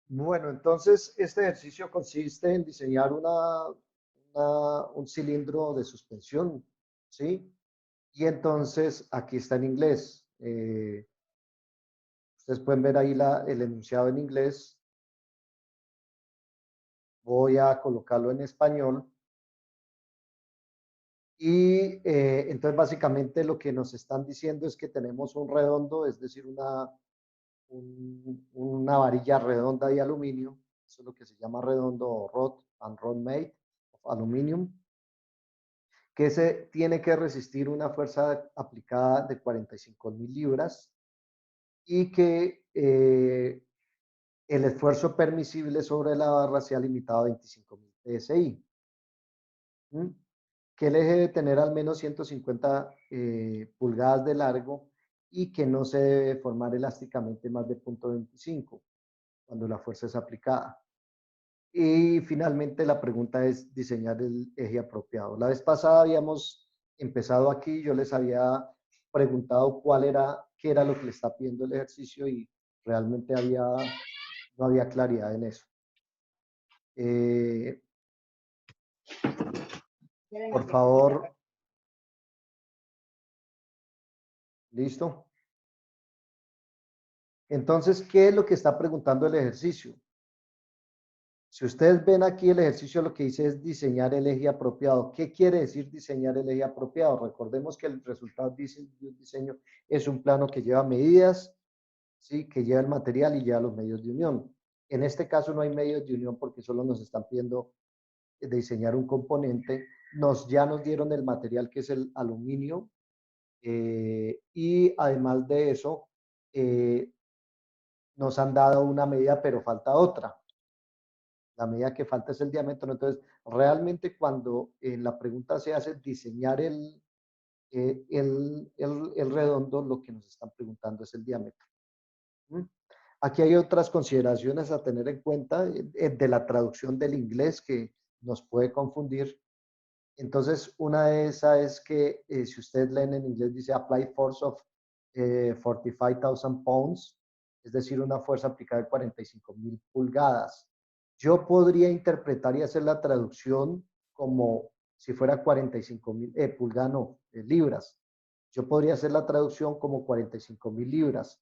Bueno, entonces este ejercicio consiste en diseñar un cilindro de suspensión, ¿sí? Y entonces aquí está en inglés. Ustedes pueden ver ahí el enunciado en inglés. Voy a colocarlo en español. Y entonces básicamente lo que nos están diciendo es que tenemos un redondo, es decir, una varilla redonda de aluminio. Eso es lo que se llama redondo o rod and rod made of aluminum, que se tiene que resistir una fuerza aplicada de 45.000 libras y que el esfuerzo permisible sobre la barra sea limitado a 25.000 psi. ¿Mm? Que el eje debe tener al menos 150 pulgadas de largo y que no se debe formar elásticamente más de 0,25 cuando la fuerza es aplicada. Y finalmente la pregunta es diseñar el eje apropiado. La vez pasada habíamos empezado aquí, yo les había preguntado qué era lo que le está pidiendo el ejercicio y realmente no había claridad en eso. Eh, por favor, ¿listo? Entonces, ¿qué es lo que está preguntando el ejercicio? Si ustedes ven aquí el ejercicio, lo que dice es diseñar el eje apropiado. ¿Qué quiere decir diseñar el eje apropiado? Recordemos que el resultado de un diseño es un plano que lleva medidas, ¿sí? Que lleva el material y lleva los medios de unión. En este caso no hay medios de unión porque solo nos están pidiendo diseñar un componente. Ya nos dieron el material que es el aluminio y además de eso eh, nos han dado una medida pero falta otra. La medida que falta es el diámetro. Entonces, realmente cuando en la pregunta se hace diseñar el redondo, lo que nos están preguntando es el diámetro. ¿Mm? Aquí hay otras consideraciones a tener en cuenta de la traducción del inglés que nos puede confundir. Entonces, una de esas es que si ustedes leen en inglés dice apply force of 45,000 pounds, es decir, una fuerza aplicada de 45.000 pulgadas. Yo podría interpretar y hacer la traducción como si fuera 45.000 pulgadas, no, libras. Yo podría hacer la traducción como 45.000 libras.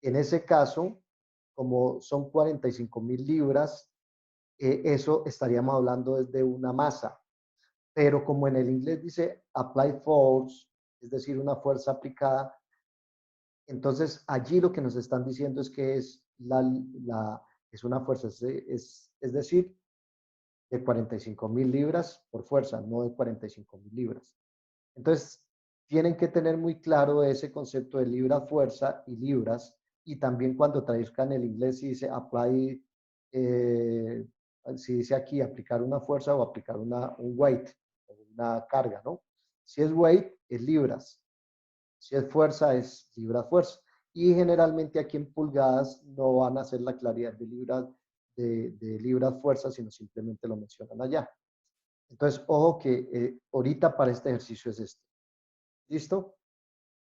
En ese caso, como son 45.000 libras, eso estaríamos hablando desde una masa. Pero como en el inglés dice apply force, es decir, una fuerza aplicada, entonces allí lo que nos están diciendo es que es una fuerza, es decir, de 45.000 libras por fuerza, no de 45.000 libras. Entonces, tienen que tener muy claro ese concepto de libra fuerza y libras, y también cuando traduzcan el inglés, si dice apply, eh, si dice aquí aplicar una fuerza o aplicar un weight, una carga, ¿no? Si es weight, es libras. Si es fuerza, es libra fuerza. Y generalmente aquí en pulgadas no van a hacer la claridad de libras, de libras fuerza, sino simplemente lo mencionan allá. Entonces, ojo que ahorita para este ejercicio es esto. ¿Listo?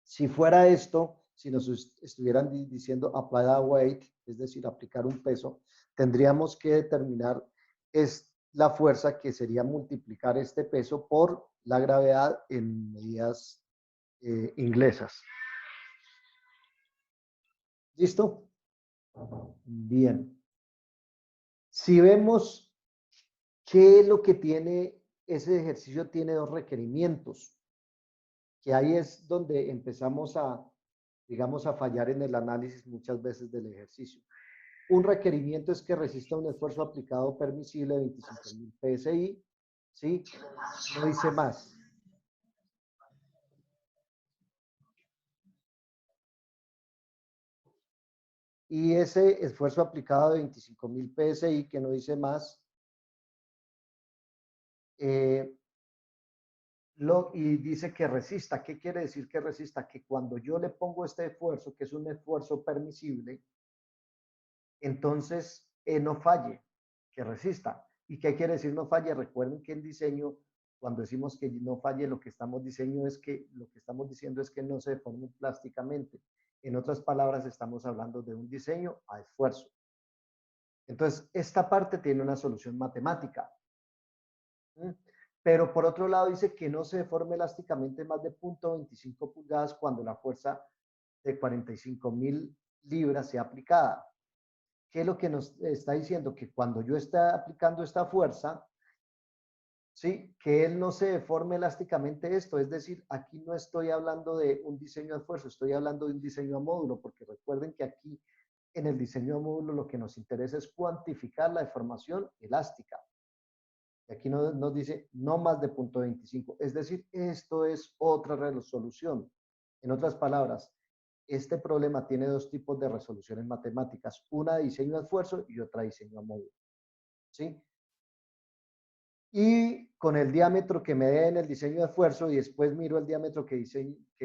Si fuera esto, si nos estuvieran diciendo apply a weight, es decir, aplicar un peso, tendríamos que determinar es la fuerza que sería multiplicar este peso por la gravedad en medidas inglesas. ¿Listo? Bien. Si vemos qué es lo que tiene, ese ejercicio tiene dos requerimientos, que ahí es donde empezamos digamos, a fallar en el análisis muchas veces del ejercicio. Un requerimiento es que resista un esfuerzo aplicado permisible de 25.000 psi, ¿sí? No dice más. Y ese esfuerzo aplicado de 25.000 psi, que no dice más, eh, y dice que resista. ¿Qué quiere decir que resista? Que cuando yo le pongo este esfuerzo, que es un esfuerzo permisible, entonces no falle, que resista. ¿Y qué quiere decir no falle? Recuerden que en diseño, cuando decimos que no falle, lo que estamos diciendo es que no se deforme plásticamente. En otras palabras, estamos hablando de un diseño a esfuerzo. Entonces, esta parte tiene una solución matemática. ¿Mm? Pero por otro lado dice que no se deforme elásticamente más de 0.25 pulgadas cuando la fuerza de 45.000 libras sea aplicada. ¿Qué es lo que nos está diciendo? Que cuando yo esté aplicando esta fuerza, ¿sí? Que él no se deforme elásticamente esto. Es decir, aquí no estoy hablando de un diseño de esfuerzo, estoy hablando de un diseño a módulo, porque recuerden que aquí en el diseño a módulo lo que nos interesa es cuantificar la deformación elástica. Y aquí nos dice no más de 0.25. Es decir, esto es otra resolución. En otras palabras, este problema tiene dos tipos de resoluciones matemáticas, una de diseño de esfuerzo y otra de diseño a módulo. ¿Sí? Y con el diámetro que me dé en el diseño de esfuerzo y después miro el diámetro que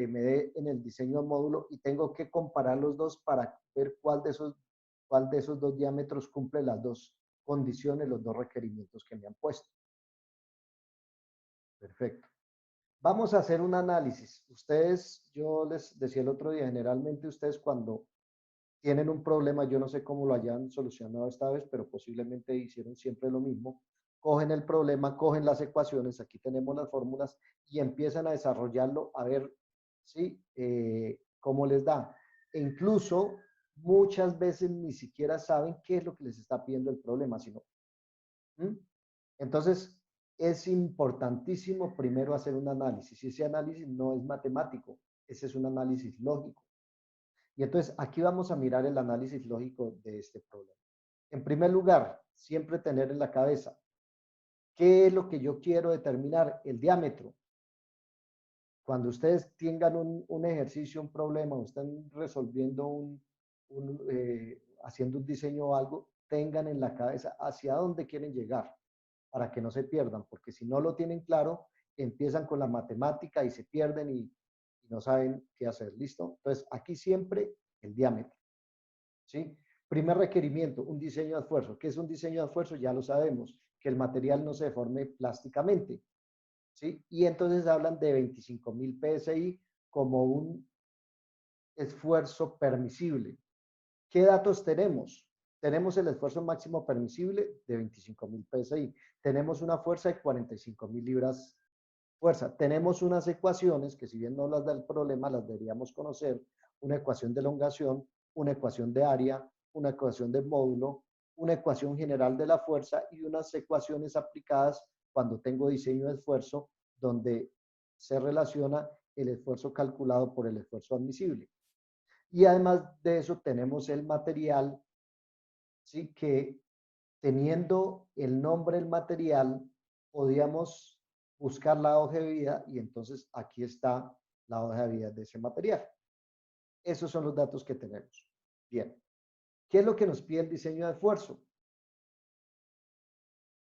me dé en el diseño de módulo y tengo que comparar los dos para ver cuál de esos dos diámetros cumple las dos condiciones, los dos requerimientos que me han puesto. Perfecto. Vamos a hacer un análisis. Ustedes, yo les decía el otro día, generalmente ustedes cuando tienen un problema, yo no sé cómo lo hayan solucionado esta vez, pero posiblemente hicieron siempre lo mismo. Cogen el problema, cogen las ecuaciones, aquí tenemos las fórmulas y empiezan a desarrollarlo a ver ¿sí? Cómo les da. E incluso muchas veces ni siquiera saben qué es lo que les está pidiendo el problema, sino ¿Mm? Entonces, es importantísimo primero hacer un análisis. Y ese análisis no es matemático, ese es un análisis lógico. Y entonces, aquí vamos a mirar el análisis lógico de este problema. En primer lugar, siempre tener en la cabeza, ¿qué es lo que yo quiero determinar? El diámetro. Cuando ustedes tengan un ejercicio, un problema, o están resolviendo haciendo un diseño o algo, tengan en la cabeza hacia dónde quieren llegar para que no se pierdan, porque si no lo tienen claro, empiezan con la matemática y se pierden y no saben qué hacer. ¿Listo? Entonces, aquí siempre el diámetro. ¿Sí? Primer requerimiento, un diseño de esfuerzo. ¿Qué es un diseño de esfuerzo? Ya lo sabemos, que el material no se deforme plásticamente. ¿Sí? Y entonces hablan de 25.000 PSI como un esfuerzo permisible. ¿Qué datos tenemos? Tenemos el esfuerzo máximo permisible de 25.000 PSI. Tenemos una fuerza de 45.000 libras fuerza. Tenemos unas ecuaciones que si bien no las da el problema, las deberíamos conocer. Una ecuación de elongación, una ecuación de área, una ecuación de módulo, una ecuación general de la fuerza y unas ecuaciones aplicadas cuando tengo diseño de esfuerzo donde se relaciona el esfuerzo calculado por el esfuerzo admisible. Y además de eso tenemos el material, ¿sí? Que teniendo el nombre del material, podíamos buscar la hoja de vida y entonces aquí está la hoja de vida de ese material. Esos son los datos que tenemos. Bien. ¿Qué es lo que nos pide el diseño de esfuerzo?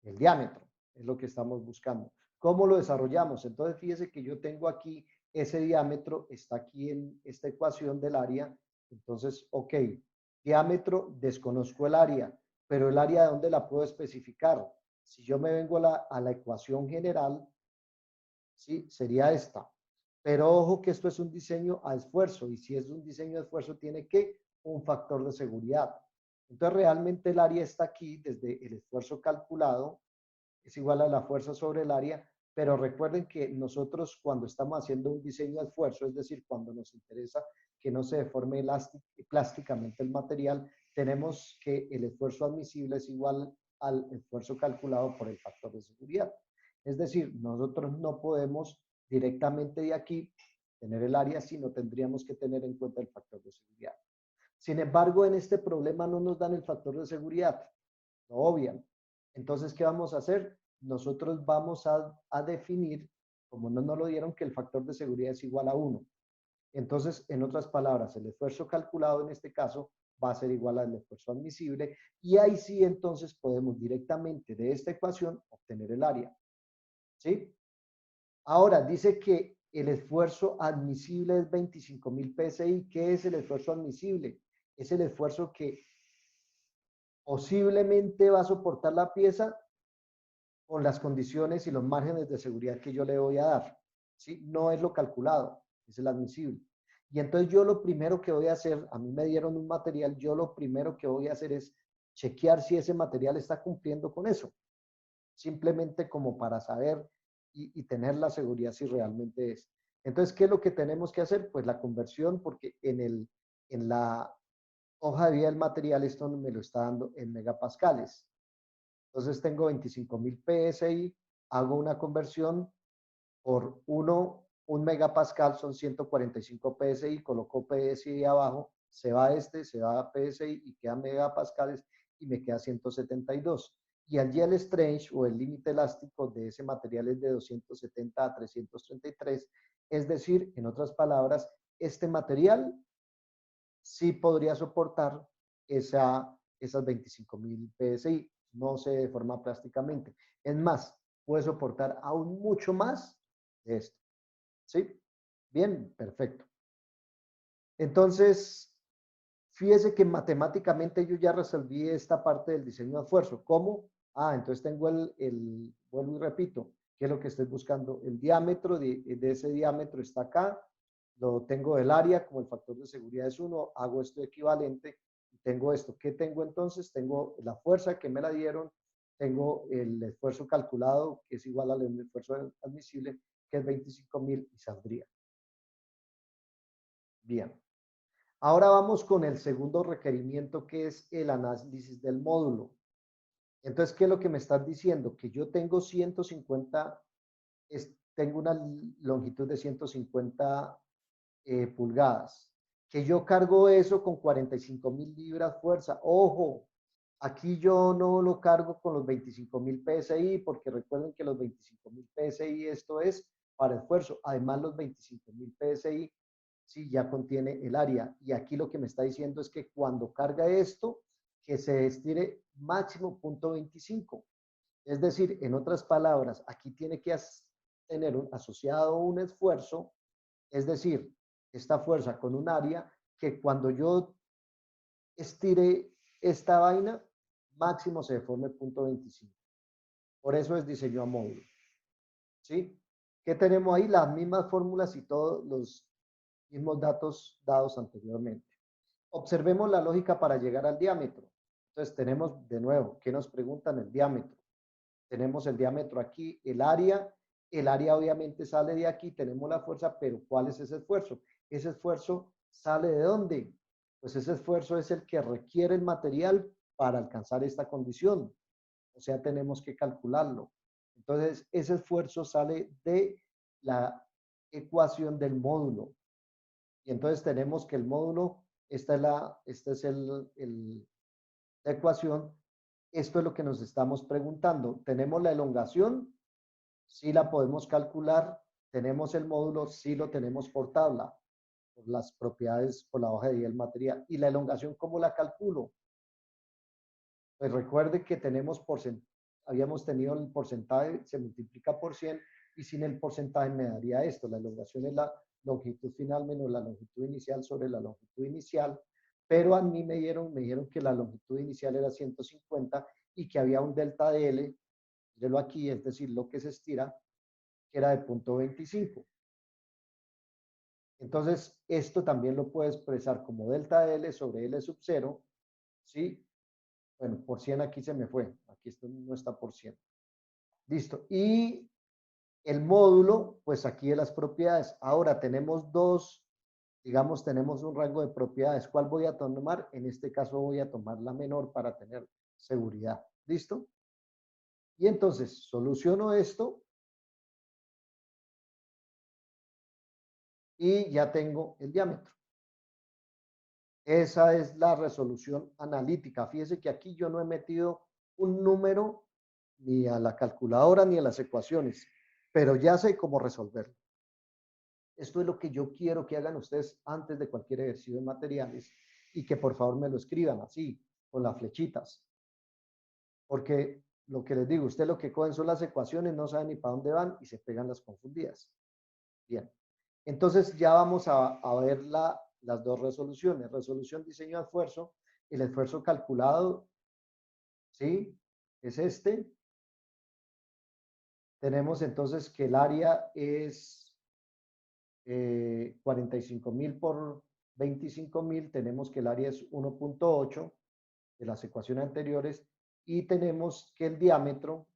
El diámetro es lo que estamos buscando. ¿Cómo lo desarrollamos? Entonces, fíjese que yo tengo aquí ese diámetro, está aquí en esta ecuación del área. Entonces, ok, diámetro, desconozco el área, pero el área, ¿de dónde la puedo especificar? Si yo me vengo a la ecuación general, ¿sí? Sería esta. Pero ojo que esto es un diseño a esfuerzo y si es un diseño a esfuerzo tiene que un factor de seguridad. Entonces realmente el área está aquí desde el esfuerzo calculado, es igual a la fuerza sobre el área, pero recuerden que nosotros cuando estamos haciendo un diseño de esfuerzo, es decir, cuando nos interesa que no se deforme plásticamente el material, tenemos que el esfuerzo admisible es igual al esfuerzo calculado por el factor de seguridad. Es decir, nosotros no podemos directamente de aquí tener el área, sino tendríamos que tener en cuenta el factor de seguridad. Sin embargo, en este problema no nos dan el factor de seguridad, lo obvian. Entonces, ¿qué vamos a hacer? Nosotros vamos a definir, como no nos lo dieron, que el factor de seguridad es igual a 1. Entonces, en otras palabras, el esfuerzo calculado en este caso va a ser igual al esfuerzo admisible y ahí sí entonces podemos directamente de esta ecuación obtener el área. ¿Sí? Ahora, dice que el esfuerzo admisible es 25.000 PSI. ¿Qué es el esfuerzo admisible? Es el esfuerzo que posiblemente va a soportar la pieza con las condiciones y los márgenes de seguridad que yo le voy a dar. ¿Sí? No es lo calculado, es el admisible. Y entonces yo lo primero que voy a hacer, a mí me dieron un material, yo lo primero que voy a hacer es chequear si ese material está cumpliendo con eso, simplemente como para saber y tener la seguridad si realmente es. Entonces, ¿qué es lo que tenemos que hacer? Pues la conversión, porque en la hoja de vida del material esto me lo está dando en megapascales. Entonces tengo 25.000 PSI, hago una conversión por un megapascal son 145 PSI, coloco PSI abajo, se va se va a PSI y queda megapascales y me queda 172. Y allí el stretch o el límite elástico de ese material es de 270 a 333. Es decir, en otras palabras, este material sí podría soportar esas 25.000 PSI, no se deforma plásticamente. Es más, puede soportar aún mucho más de esto. ¿Sí? Bien, perfecto. Entonces, fíjese que matemáticamente yo ya resolví esta parte del diseño de esfuerzo. ¿Cómo? Entonces tengo vuelvo y repito, ¿qué es lo que estoy buscando? El diámetro de ese diámetro está acá, lo tengo del área, como el factor de seguridad es 1, hago esto equivalente y tengo esto. ¿Qué tengo entonces? Tengo la fuerza que me la dieron, tengo el esfuerzo calculado, que es igual al esfuerzo admisible, que es 25.000 y saldría. Bien. Ahora vamos con el segundo requerimiento, que es el análisis del módulo. Entonces, ¿qué es lo que me estás diciendo? Que yo tengo 150, tengo una longitud de 150 pulgadas, que yo cargo eso con 45.000 libras fuerza. Ojo, aquí yo no lo cargo con los 25.000 PSI, porque recuerden que los 25.000 PSI esto es para esfuerzo. Además, los 25.000 PSI sí ya contiene el área. Y aquí lo que me está diciendo es que cuando carga esto, que se estire máximo 0.25. Es decir, en otras palabras, aquí tiene que tener asociado un esfuerzo, es decir, esta fuerza con un área que cuando yo estire esta vaina, máximo se deforme 0.25. Por eso es diseño a módulo. ¿Sí? ¿Qué tenemos ahí? Las mismas fórmulas y todos los mismos datos dados anteriormente. Observemos la lógica para llegar al diámetro. Entonces tenemos de nuevo, ¿qué nos preguntan? El diámetro. Tenemos el diámetro aquí, el área obviamente sale de aquí, tenemos la fuerza, pero ¿cuál es ese esfuerzo? Ese esfuerzo sale ¿de dónde? Pues ese esfuerzo es el que requiere el material para alcanzar esta condición. O sea, tenemos que calcularlo. Entonces, ese esfuerzo sale de la ecuación del módulo. Y entonces tenemos que el módulo, esta es la ecuación. Esto es lo que nos estamos preguntando. ¿Tenemos la elongación? Sí la podemos calcular. ¿Tenemos el módulo? Sí lo tenemos por tabla, por las propiedades, por la hoja de vida del material. ¿Y la elongación cómo la calculo? Pues recuerde que habíamos tenido el porcentaje, se multiplica por 100 y sin el porcentaje me daría esto. La elongación es la longitud final menos la longitud inicial sobre la longitud inicial, pero a mí me dijeron que la longitud inicial era 150 y que había un delta de L, mírelo aquí, es decir, lo que se estira, que era de 0.25. Entonces, esto también lo puedo expresar como delta de L sobre L sub 0, ¿sí? Bueno, por 100 aquí se me fue. Aquí esto no está por 100. Listo. Y el módulo, pues aquí de las propiedades. Ahora tenemos digamos, tenemos un rango de propiedades. ¿Cuál voy a tomar? En este caso voy a tomar la menor para tener seguridad. ¿Listo? Y entonces soluciono esto y ya tengo el diámetro. Esa es la resolución analítica. Fíjese que aquí yo no he metido un número ni a la calculadora ni a las ecuaciones, pero ya sé cómo resolverlo. Esto es lo que yo quiero que hagan ustedes antes de cualquier ejercicio de materiales y que por favor me lo escriban así, con las flechitas. Porque lo que les digo, ustedes lo que cogen son las ecuaciones, no saben ni para dónde van y se pegan las confundidas. Bien. Entonces ya vamos a ver las dos resoluciones. Resolución diseño de esfuerzo. El esfuerzo calculado, ¿sí? Es este. Tenemos entonces que el área es 45.000 por 25.000. Tenemos que el área es 1.8. de las ecuaciones anteriores, y tenemos que el diámetro,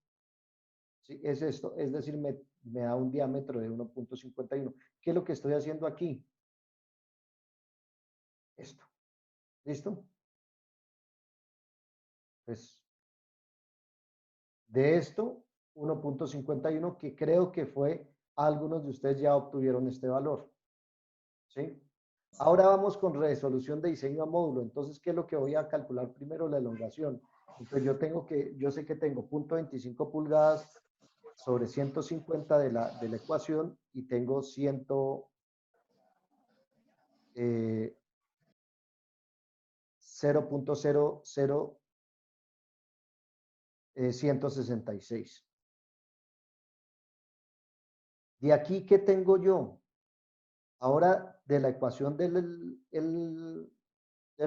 ¿sí?, es esto, es decir, me da un diámetro de 1.51. ¿Qué es lo que estoy haciendo aquí? Esto. ¿Listo? Pues de esto, 1.51, que creo que fue, algunos de ustedes ya obtuvieron este valor. ¿Sí? Ahora vamos con resolución de diseño a módulo. Entonces, ¿qué es lo que voy a calcular primero? La elongación. Entonces, yo sé que tengo 0.25 pulgadas sobre 150 de la ecuación y tengo 166. De aquí, ¿qué tengo yo? Ahora, de la ecuación del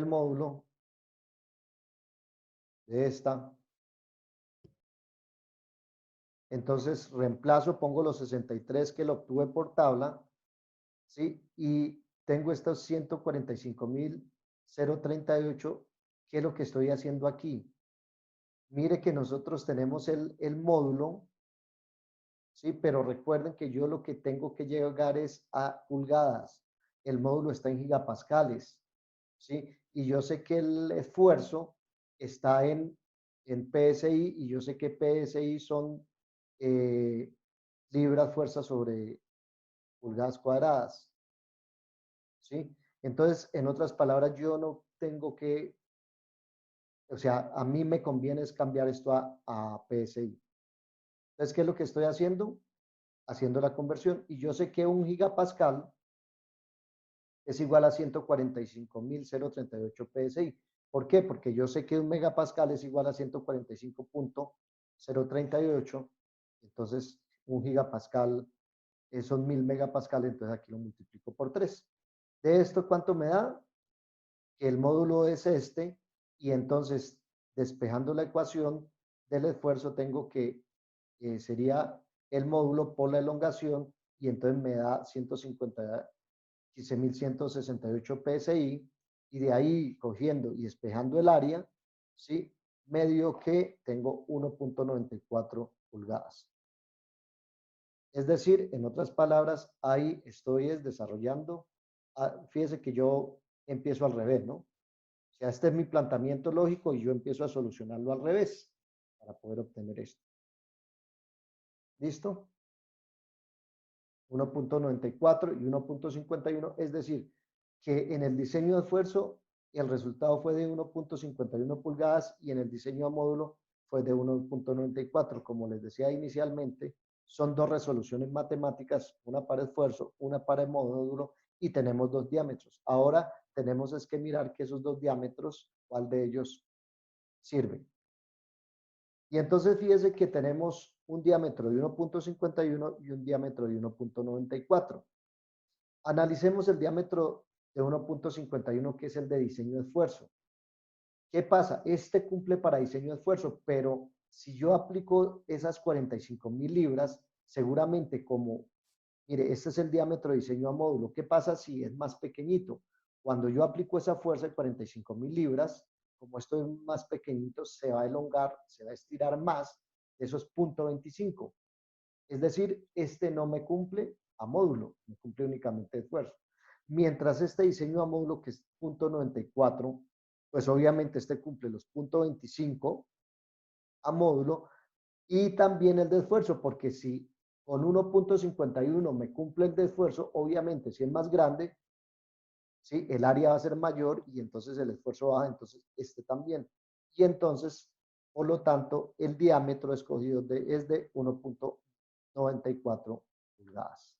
módulo, de esta, entonces reemplazo, pongo los 63 que lo obtuve por tabla, ¿sí? Y tengo estos 145.038. ¿Qué es lo que estoy haciendo aquí? Mire que nosotros tenemos el módulo, ¿sí? Pero recuerden que yo lo que tengo que llegar es a pulgadas. El módulo está en gigapascales, ¿sí? Y yo sé que el esfuerzo está en PSI, y yo sé que PSI son libras fuerza sobre pulgadas cuadradas, ¿sí? Entonces, en otras palabras, yo no tengo que, o sea, a mí me conviene es cambiar esto a PSI. Entonces, ¿qué es lo que estoy haciendo? Haciendo la conversión. Y yo sé que un gigapascal es igual a 145.038 PSI. ¿Por qué? Porque yo sé que un megapascal es igual a 145.038. Entonces, un gigapascal son 1000 megapascales, entonces aquí lo multiplico por 3. De esto, ¿cuánto me da? Que el módulo es este, y entonces, despejando la ecuación del esfuerzo, tengo que sería el módulo por la elongación, y entonces me da 115.168 PSI, y de ahí, cogiendo y despejando el área, ¿sí?, medio que tengo 1.94 pulgadas. Es decir, en otras palabras, ahí estoy desarrollando. Fíjese que yo empiezo al revés, ¿no? O sea, este es mi planteamiento lógico y yo empiezo a solucionarlo al revés para poder obtener esto. ¿Listo? 1.94 y 1.51, es decir, que en el diseño de esfuerzo el resultado fue de 1.51 pulgadas, y en el diseño a módulo fue de 1.94. Como les decía inicialmente, son dos resoluciones matemáticas, una para esfuerzo, una para el módulo, y tenemos dos diámetros. Ahora tenemos es que mirar que esos dos diámetros, cuál de ellos sirve. Y entonces fíjese que tenemos un diámetro de 1.51 y un diámetro de 1.94. Analicemos el diámetro de 1.51, que es el de diseño de esfuerzo. ¿Qué pasa? Este cumple para diseño de esfuerzo, pero si yo aplico esas 45.000 libras, seguramente como, mire, este es el diámetro de diseño a módulo. ¿Qué pasa si es más pequeñito? Cuando yo aplico esa fuerza de 45.000 libras, como esto es más pequeñito, se va a elongar, se va a estirar más, eso es 0.25. Es decir, este no me cumple a módulo, me cumple únicamente esfuerzo. Mientras este diseño a módulo, que es 0.94, pues obviamente este cumple los 0.25 a módulo, y también el de esfuerzo, porque si con 1.51 me cumple el de esfuerzo, obviamente si es más grande, ¿sí?, el área va a ser mayor y entonces el esfuerzo baja, entonces este también. Y entonces, por lo tanto, el diámetro escogido es de 1.94 pulgadas.